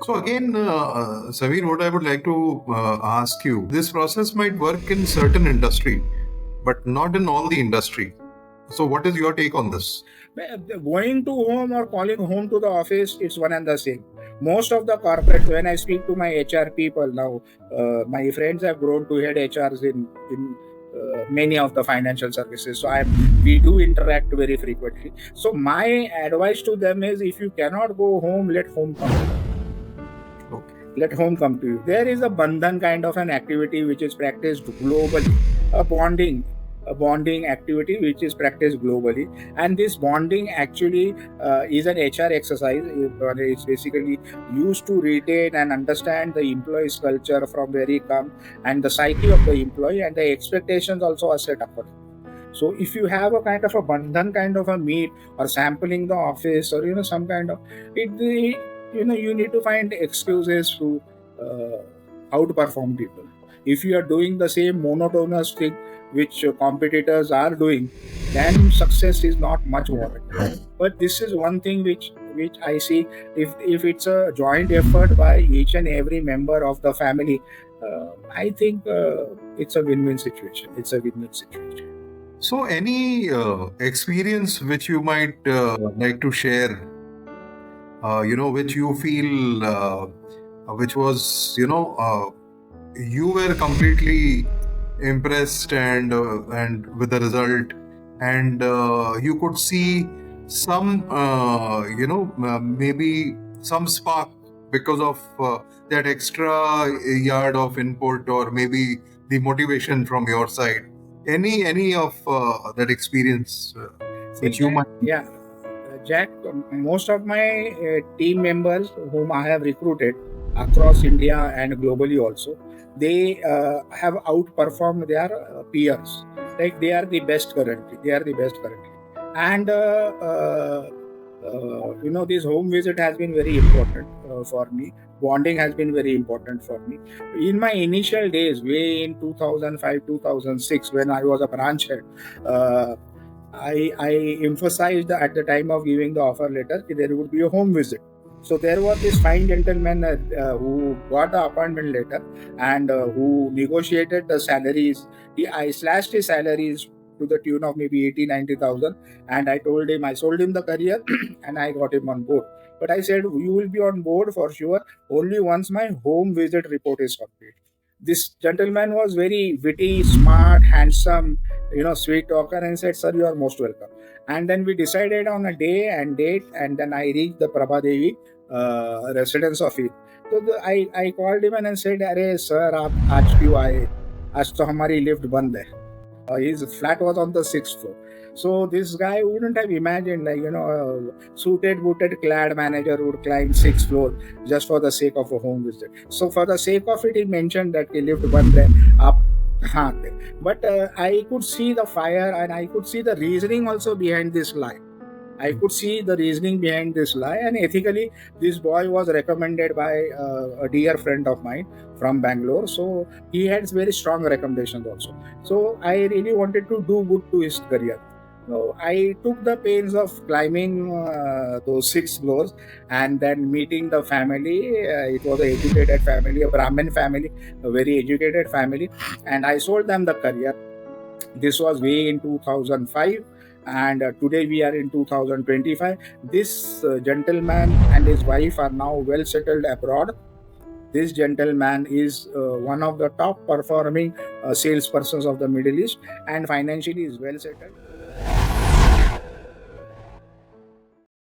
So again, Samir, what I would like to ask you, this process might work in certain industry, but not in all the industry. So what is your take on this? Going to home or calling home to the office, it's one and the same. Most of the corporates, when I speak to my HR people now, my friends have grown to head HRs in many of the financial services. So we do interact very frequently. So my advice to them is, if you cannot go home, let home come. Okay. Let home come to you. There is a bandhan kind of an activity which is practiced globally, a bonding activity which is practiced globally, and this bonding actually is an HR exercise. It's basically used to retain and understand the employee's culture from where he come, and the psyche of the employee, and the expectations also are set accordingly. So if you have a kind of a bandhan kind of a meet, or sampling the office, or some kind of it, you need to find excuses to uh, outperform people. If you are doing the same monotonous thing which competitors are doing, then success is not much warranted. But this is one thing which I see. If it's a joint effort by each and every member of the family, I think it's a win-win situation. It's a win-win situation. So any experience which you might like to share, which you feel, which was, you were completely impressed and with the result, and you could see some, maybe some spark because of that extra yard of input, or maybe the motivation from your side. Any of that experience which you might. Yeah, Jack, most of my team members whom I have recruited across India and globally also, they have outperformed their peers. Like, they are the best currently. They are the best currently. And this home visit has been very important for me. Bonding has been very important for me. In my initial days, way in 2005, 2006, when I was a branch head, I emphasized at the time of giving the offer letter that there would be a home visit. So there was this fine gentleman who got the appointment letter, and who negotiated the salaries. I slashed his salaries to the tune of maybe 80, 90,000. And I sold him the career and I got him on board. But I said, you will be on board for sure only once my home visit report is complete. This gentleman was very witty, smart, handsome, sweet talker, and said, "Sir, you are most welcome." And then we decided on a day and date, and then I reached the Prabhadevi residence of it. So I called him and said, "अरे sir, आप आज क्यों आए? आज तो हमारी lift बंद है." His flat was on the sixth floor. So this guy wouldn't have imagined, like, a suited, booted, clad manager would climb sixth floor just for the sake of a home visit. So for the sake of it, he mentioned that he lived one day up. But I could see the fire, and I could see the reasoning also behind this lie. I could see the reasoning behind this lie, and ethically, this boy was recommended by a dear friend of mine from Bangalore. So he had very strong recommendations also. So I really wanted to do good to his career. So I took the pains of climbing those six floors, and then meeting the family. It was an educated family, a Brahmin family, a very educated family, and I sold them the career. This was way in 2005, and today we are in 2025. This gentleman and his wife are now well settled abroad. This gentleman is one of the top performing salespersons of the Middle East, and financially is well settled.